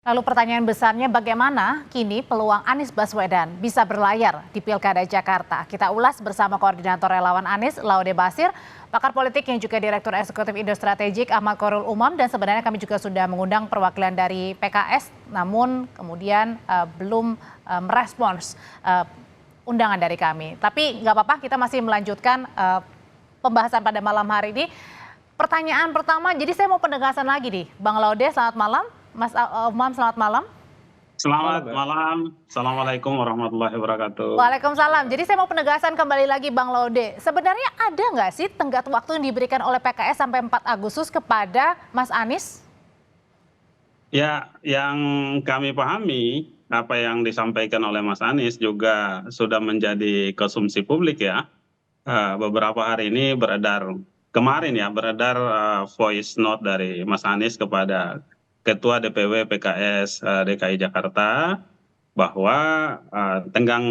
Lalu pertanyaan besarnya bagaimana kini peluang Anies Baswedan bisa berlayar di Pilkada Jakarta? Kita ulas bersama Koordinator Relawan Anies, Laude Basir, pakar politik yang juga Direktur Eksekutif Indo Strategik Ahmad Korul Umam, dan sebenarnya kami juga sudah mengundang perwakilan dari PKS, namun kemudian belum merespons undangan dari kami. Tapi nggak apa-apa, kita masih melanjutkan pembahasan pada malam hari ini. Pertanyaan pertama, jadi saya mau penegasan lagi nih, Bang Laude, selamat malam. Mas Umam, selamat malam. Selamat malam. Assalamualaikum warahmatullahi wabarakatuh. Waalaikumsalam. Jadi saya mau penegasan kembali lagi Bang Laude. Sebenarnya ada nggak sih tenggat waktu yang diberikan oleh PKS sampai 4 Agustus kepada Mas Anies? Ya, yang kami pahami, apa yang disampaikan oleh Mas Anies juga sudah menjadi konsumsi publik ya. Beberapa hari ini kemarin ya beredar voice note dari Mas Anies kepada Ketua DPW PKS DKI Jakarta, bahwa tenggang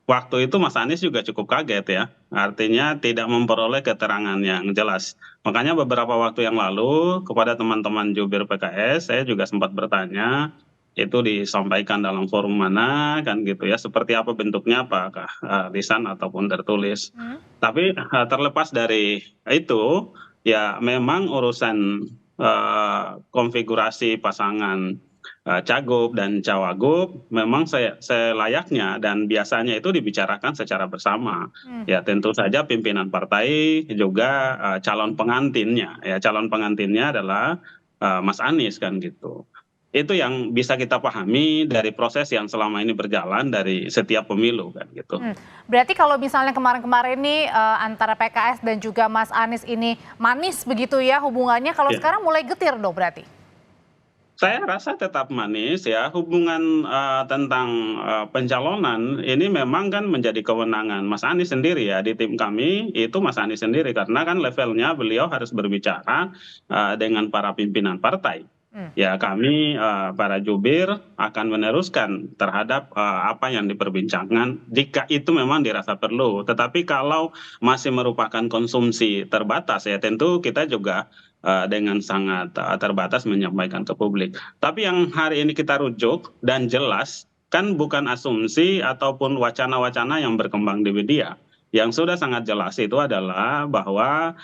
waktu itu Mas Anies juga cukup kaget ya, artinya tidak memperoleh keterangan yang jelas. Makanya beberapa waktu yang lalu kepada teman-teman jubir PKS, saya juga sempat bertanya, itu disampaikan dalam forum mana kan gitu ya, seperti apa bentuknya, apakah lisan ataupun tertulis. Tapi terlepas dari itu, ya memang urusan konfigurasi pasangan cagup dan cawagup memang selayaknya dan biasanya itu dibicarakan secara bersama. Ya tentu saja pimpinan partai juga calon pengantinnya. Ya calon pengantinnya adalah Mas Anies kan gitu. Itu yang bisa kita pahami dari proses yang selama ini berjalan dari setiap pemilu kan gitu. Berarti kalau misalnya kemarin-kemarin nih antara PKS dan juga Mas Anies ini manis begitu ya hubungannya, kalau sekarang mulai getir dong berarti? Saya rasa tetap manis ya, hubungan tentang pencalonan ini memang kan menjadi kewenangan Mas Anies sendiri ya, di tim kami itu Mas Anies sendiri, karena kan levelnya beliau harus berbicara dengan para pimpinan partai. Ya kami para jubir akan meneruskan terhadap apa yang diperbincangkan jika itu memang dirasa perlu. Tetapi kalau masih merupakan konsumsi terbatas ya tentu kita juga dengan sangat terbatas menyampaikan ke publik. Tapi yang hari ini kita rujuk dan jelas kan bukan asumsi ataupun wacana-wacana yang berkembang di media. Yang sudah sangat jelas itu adalah bahwa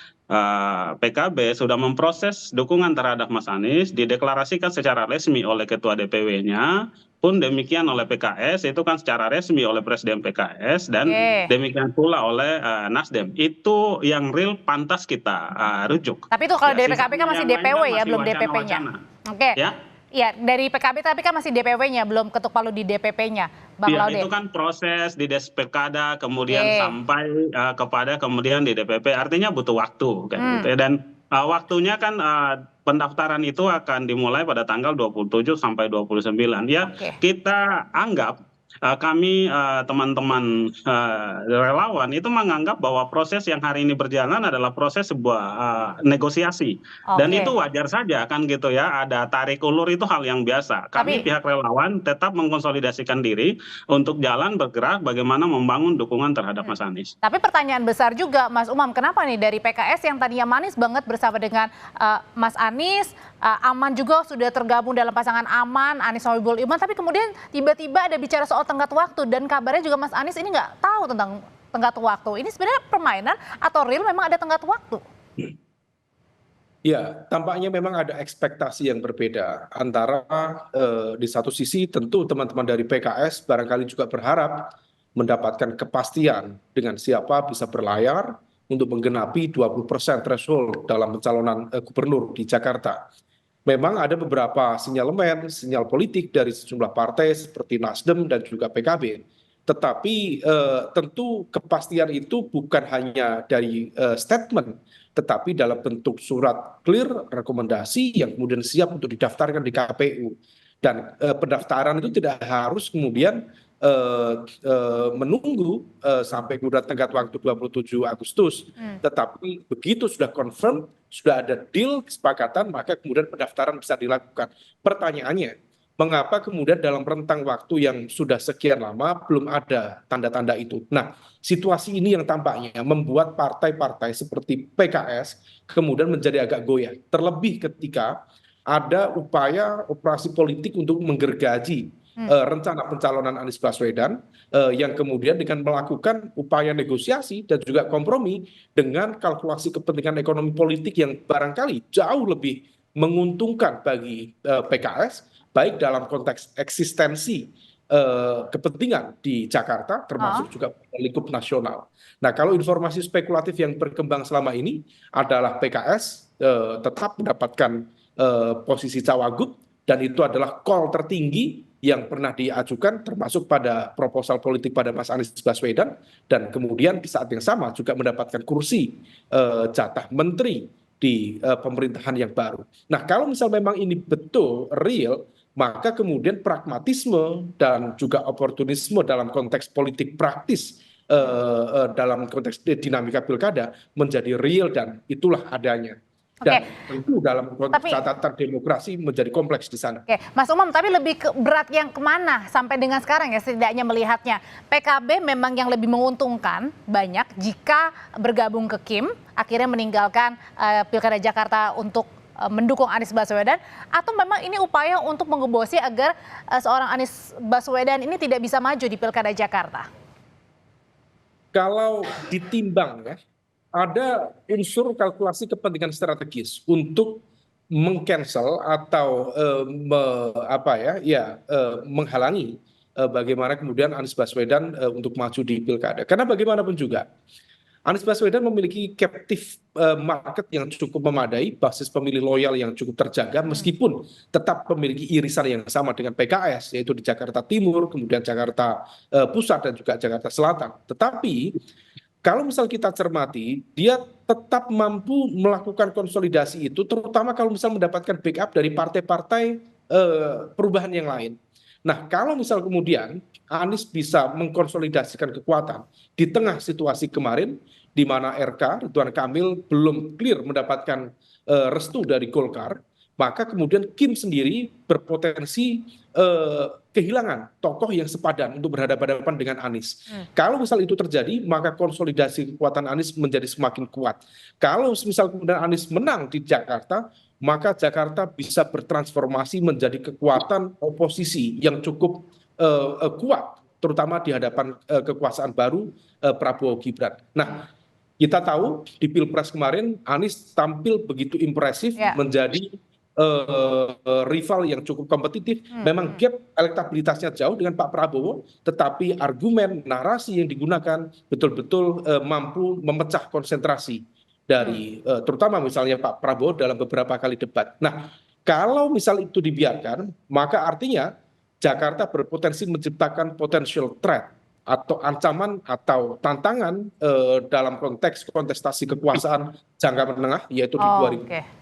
PKB sudah memproses dukungan terhadap Mas Anies, dideklarasikan secara resmi oleh Ketua DPW-nya, pun demikian oleh PKS, itu kan secara resmi oleh Presiden PKS, dan demikian pula oleh Nasdem. Itu yang real pantas kita rujuk. Tapi itu kalau Ya, dari PKB kan sisanya masih yang lain DPW kan ya, masih belum DPP-nya. wacana-wacana. Oke. Ya. Iya, dari PKB tapi kan masih DPW-nya, belum ketuk palu di DPP-nya, Bang Ya, Laude. itu kan proses di Despekada, kemudian sampai kepada kemudian di DPP, artinya butuh waktu kan gitu ya. Dan waktunya kan pendaftaran itu akan dimulai pada tanggal 27 sampai 29. Ya, kita anggap kami teman-teman relawan itu menganggap bahwa proses yang hari ini berjalan adalah proses sebuah negosiasi. Dan itu wajar saja kan gitu ya, ada tarik ulur, itu hal yang biasa. Kami pihak relawan tetap mengkonsolidasikan diri untuk jalan bergerak bagaimana membangun dukungan terhadap Mas Anies. Tapi pertanyaan besar juga Mas Umam, kenapa nih dari PKS yang tadinya manis banget bersama dengan Mas Anies, Aman juga sudah tergabung dalam pasangan Aman, Anies Sohibul Iman, tapi kemudian tiba-tiba ada bicara soal tenggat waktu, dan kabarnya juga Mas Anies ini nggak tahu tentang tenggat waktu. Ini sebenarnya permainan atau real memang ada tenggat waktu? Ya, tampaknya memang ada ekspektasi yang berbeda antara di satu sisi tentu teman-teman dari PKS barangkali juga berharap mendapatkan kepastian dengan siapa bisa berlayar untuk menggenapi 20% threshold dalam pencalonan gubernur di Jakarta. Memang ada beberapa sinyalemen, sinyal politik dari sejumlah partai seperti Nasdem dan juga PKB. Tetapi tentu kepastian itu bukan hanya dari statement, tetapi dalam bentuk surat clear, rekomendasi yang kemudian siap untuk didaftarkan di KPU. Dan pendaftaran itu tidak harus kemudian menunggu sampai kemudian tenggat waktu 27 Agustus. Tetapi begitu sudah confirm, sudah ada deal, kesepakatan, maka kemudian pendaftaran bisa dilakukan. Pertanyaannya, mengapa kemudian dalam rentang waktu yang sudah sekian lama belum ada tanda-tanda itu? Nah, situasi ini yang tampaknya membuat partai-partai seperti PKS kemudian menjadi agak goyah. Terlebih ketika ada upaya operasi politik untuk menggergaji rencana pencalonan Anies Baswedan yang kemudian dengan melakukan upaya negosiasi dan juga kompromi dengan kalkulasi kepentingan ekonomi politik yang barangkali jauh lebih menguntungkan bagi PKS, baik dalam konteks eksistensi kepentingan di Jakarta, termasuk juga lingkup nasional. Nah, kalau informasi spekulatif yang berkembang selama ini adalah PKS tetap mendapatkan posisi cawagup, dan itu adalah call tertinggi yang pernah diajukan termasuk pada proposal politik pada Mas Anies Baswedan, dan kemudian di saat yang sama juga mendapatkan kursi jatah menteri di pemerintahan yang baru. Nah, kalau misal memang ini betul real, maka kemudian pragmatisme dan juga oportunisme dalam konteks politik praktis dalam konteks dinamika pilkada menjadi real, dan itulah adanya. Dan tentu dalam konteks catatan demokrasi menjadi kompleks di sana. Oke, Mas Umam, tapi lebih berat yang kemana sampai dengan sekarang ya setidaknya melihatnya? PKB memang yang lebih menguntungkan banyak jika bergabung ke Kim, akhirnya meninggalkan Pilkada Jakarta untuk mendukung Anies Baswedan, atau memang ini upaya untuk mengebosi agar seorang Anies Baswedan ini tidak bisa maju di Pilkada Jakarta? Kalau ditimbang ya, ada unsur kalkulasi kepentingan strategis untuk mengcancel atau menghalangi bagaimana kemudian Anies Baswedan untuk maju di pilkada. Karena bagaimanapun juga Anies Baswedan memiliki captive market yang cukup memadai, basis pemilih loyal yang cukup terjaga, meskipun tetap memiliki irisan yang sama dengan PKS, yaitu di Jakarta Timur, kemudian Jakarta Pusat, dan juga Jakarta Selatan. Tetapi kalau misal kita cermati, dia tetap mampu melakukan konsolidasi itu, terutama kalau misal mendapatkan backup dari partai-partai perubahan yang lain. Nah, kalau misal kemudian Anies bisa mengkonsolidasikan kekuatan di tengah situasi kemarin, di mana RK, Ridwan Kamil, belum clear mendapatkan restu dari Golkar, maka kemudian Kim sendiri berpotensi kehilangan tokoh yang sepadan untuk berhadapan-hadapan dengan Anies. Kalau misal itu terjadi, maka konsolidasi kekuatan Anies menjadi semakin kuat. Kalau misal kemudian Anies menang di Jakarta, maka Jakarta bisa bertransformasi menjadi kekuatan oposisi yang cukup kuat, terutama di hadapan kekuasaan baru Prabowo Gibran. Nah, kita tahu di Pilpres kemarin Anies tampil begitu impresif, menjadi rival yang cukup kompetitif. Memang gap elektabilitasnya jauh dengan Pak Prabowo, tetapi argumen narasi yang digunakan betul-betul mampu memecah konsentrasi dari terutama misalnya Pak Prabowo dalam beberapa kali debat. Nah, kalau misal itu dibiarkan, maka artinya Jakarta berpotensi menciptakan potential threat atau ancaman atau tantangan dalam konteks kontestasi kekuasaan jangka menengah, yaitu di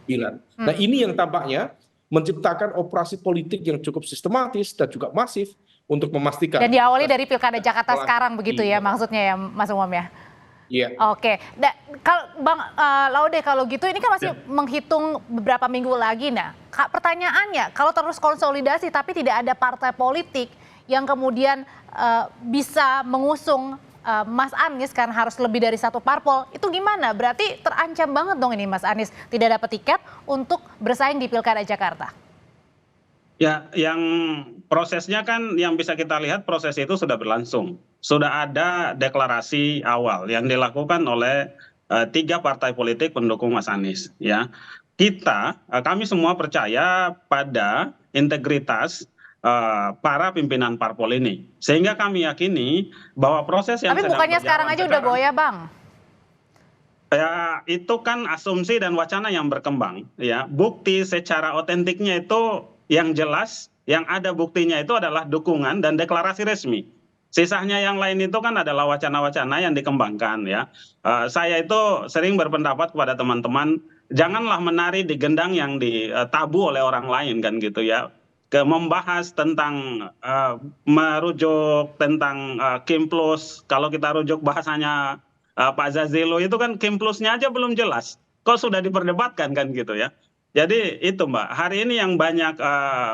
2009. Nah, ini yang tampaknya menciptakan operasi politik yang cukup sistematis dan juga masif untuk memastikan. Dan diawali dari Pilkada Jakarta sekarang begitu ya maksudnya ya Mas Umam ya? Iya. Oke, kalau Bang Laude, kalau gitu ini kan masih menghitung beberapa minggu lagi. Nah, pertanyaannya, kalau terus konsolidasi tapi tidak ada partai politik yang kemudian bisa mengusung Mas Anies karena harus lebih dari satu parpol, itu gimana? Berarti terancam banget dong ini Mas Anies tidak dapat tiket untuk bersaing di Pilkada Jakarta. Ya, yang prosesnya kan yang bisa kita lihat proses itu sudah berlangsung. Sudah ada deklarasi awal yang dilakukan oleh 3 partai politik pendukung Mas Anies. Ya, kami semua percaya pada integritas para pimpinan parpol ini, sehingga kami yakini bahwa proses yang tapi bukannya sekarang aja udah goyah, Bang? Ya, itu kan asumsi dan wacana yang berkembang. Ya, bukti secara otentiknya itu yang jelas, yang ada buktinya itu adalah dukungan dan deklarasi resmi. Sisanya yang lain itu kan adalah wacana-wacana yang dikembangkan ya. Saya itu sering berpendapat kepada teman-teman, janganlah menari di gendang yang ditabu oleh orang lain kan gitu ya. Membahas tentang merujuk tentang Kim Plus, kalau kita rujuk bahasanya Pak Zazilo itu kan Kim Plusnya aja belum jelas, kok sudah diperdebatkan kan gitu ya. Jadi itu Mbak, hari ini yang banyak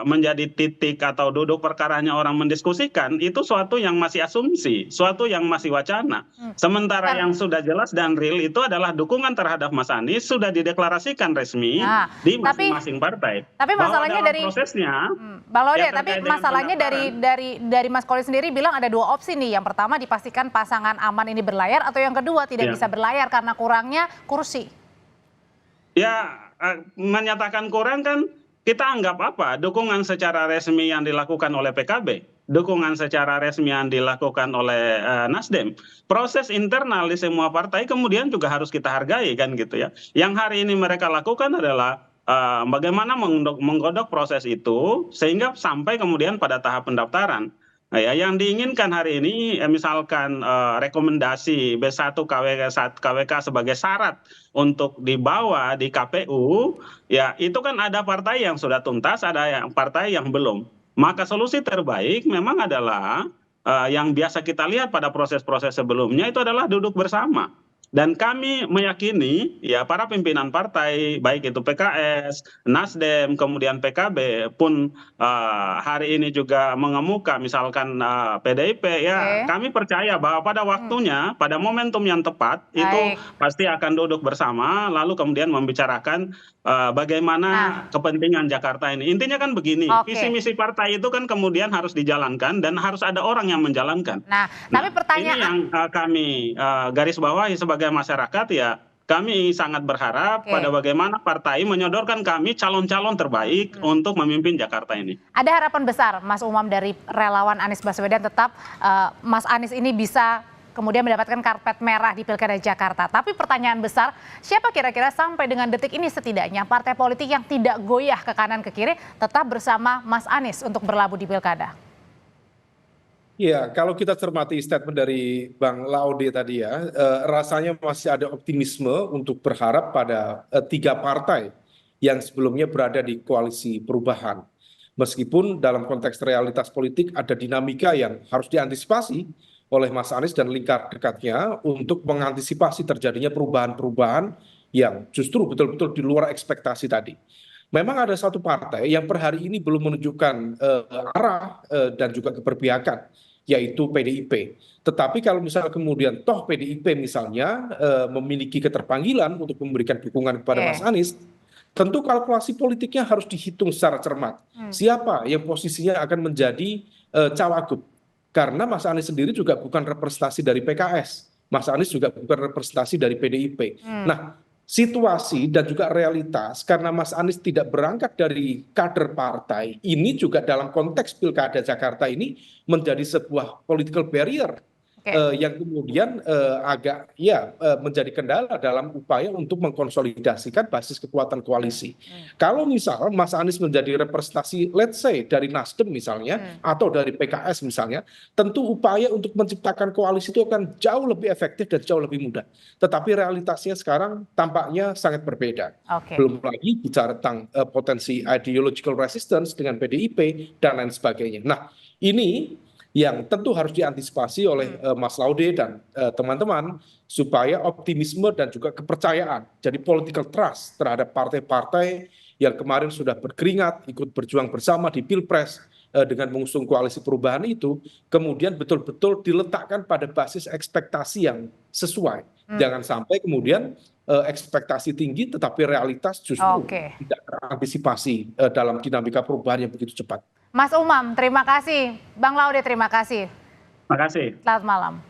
menjadi titik atau duduk perkaranya orang mendiskusikan itu suatu yang masih asumsi, suatu yang masih wacana. Sementara yang sudah jelas dan real itu adalah dukungan terhadap Mas Anies sudah dideklarasikan resmi Nah, di tapi masing-masing partai. tapi Bahwa masalahnya dalam dari prosesnya Bang Laude, ya tapi terkait dengan masalahnya pendaftaran. dari Mas Koli sendiri bilang ada dua opsi nih. Yang pertama dipastikan pasangan aman ini berlayar, atau yang kedua tidak Ya. bisa berlayar karena kurangnya kursi. Ya, menyatakan kurang kan kita anggap apa? Dukungan secara resmi yang dilakukan oleh PKB, dukungan secara resmi yang dilakukan oleh Nasdem. Proses internal di semua partai kemudian juga harus kita hargai kan gitu ya. Yang hari ini mereka lakukan adalah bagaimana menggodok proses itu sehingga sampai kemudian pada tahap pendaftaran. Nah, ya, yang diinginkan hari ini misalkan rekomendasi B1 KWK sebagai syarat untuk dibawa di KPU, ya itu kan ada partai yang sudah tuntas, ada yang partai yang belum. Maka solusi terbaik memang adalah yang biasa kita lihat pada proses-proses sebelumnya itu adalah duduk bersama. Dan kami meyakini ya para pimpinan partai baik itu PKS, Nasdem, kemudian PKB pun hari ini juga mengemuka misalkan PDIP ya Oke. kami percaya bahwa pada waktunya, pada momentum yang tepat itu Baik. pasti akan duduk bersama lalu kemudian membicarakan bagaimana Nah, kepentingan Jakarta ini. Intinya kan begini, visi oke. misi partai itu kan kemudian harus dijalankan dan harus ada orang yang menjalankan. Nah, tapi Nah, ini pertanyaan, yang kami garis bawahi sebagai masyarakat ya. Kami sangat berharap oke. pada bagaimana partai menyodorkan kami calon-calon terbaik untuk memimpin Jakarta ini. Ada harapan besar, Mas Umam, dari relawan Anies Baswedan tetap Mas Anies ini bisa kemudian mendapatkan karpet merah di Pilkada Jakarta. Tapi pertanyaan besar, siapa kira-kira sampai dengan detik ini setidaknya partai politik yang tidak goyah ke kanan ke kiri tetap bersama Mas Anies untuk berlabuh di Pilkada? Ya, kalau kita cermati statement dari Bang Laude tadi ya, rasanya masih ada optimisme untuk berharap pada tiga partai yang sebelumnya berada di koalisi perubahan. Meskipun dalam konteks realitas politik ada dinamika yang harus diantisipasi oleh Mas Anies dan lingkar dekatnya untuk mengantisipasi terjadinya perubahan-perubahan yang justru betul-betul di luar ekspektasi tadi. Memang ada satu partai yang per hari ini belum menunjukkan arah dan juga keberpihakan, yaitu PDIP. Tetapi kalau misalnya kemudian toh PDIP misalnya memiliki keterpanggilan untuk memberikan dukungan kepada Mas Anies, tentu kalkulasi politiknya harus dihitung secara cermat. Siapa yang posisinya akan menjadi cawagup? Karena Mas Anies sendiri juga bukan representasi dari PKS. Mas Anies juga bukan representasi dari PDIP. Nah, situasi dan juga realitas karena Mas Anies tidak berangkat dari kader partai, ini juga dalam konteks Pilkada Jakarta ini menjadi sebuah political barrier yang kemudian agak ya menjadi kendala dalam upaya untuk mengkonsolidasikan basis kekuatan koalisi. Kalau misal Mas Anies menjadi representasi let's say dari Nasdem misalnya atau dari PKS misalnya, tentu upaya untuk menciptakan koalisi itu akan jauh lebih efektif dan jauh lebih mudah. Tetapi realitasnya sekarang tampaknya sangat berbeda. Oke. Belum lagi bicara tentang potensi ideological resistance dengan PDIP dan lain sebagainya. Nah, ini yang tentu harus diantisipasi oleh Mas Laude dan teman-teman supaya optimisme dan juga kepercayaan, jadi political trust terhadap partai-partai yang kemarin sudah berkeringat ikut berjuang bersama di Pilpres dengan mengusung koalisi perubahan itu, kemudian betul-betul diletakkan pada basis ekspektasi yang sesuai. Jangan sampai kemudian ekspektasi tinggi tetapi realitas justru tidak terantisipasi dalam dinamika perubahan yang begitu cepat. Mas Umam, terima kasih. Bang Laude, terima kasih. Terima kasih. Selamat malam.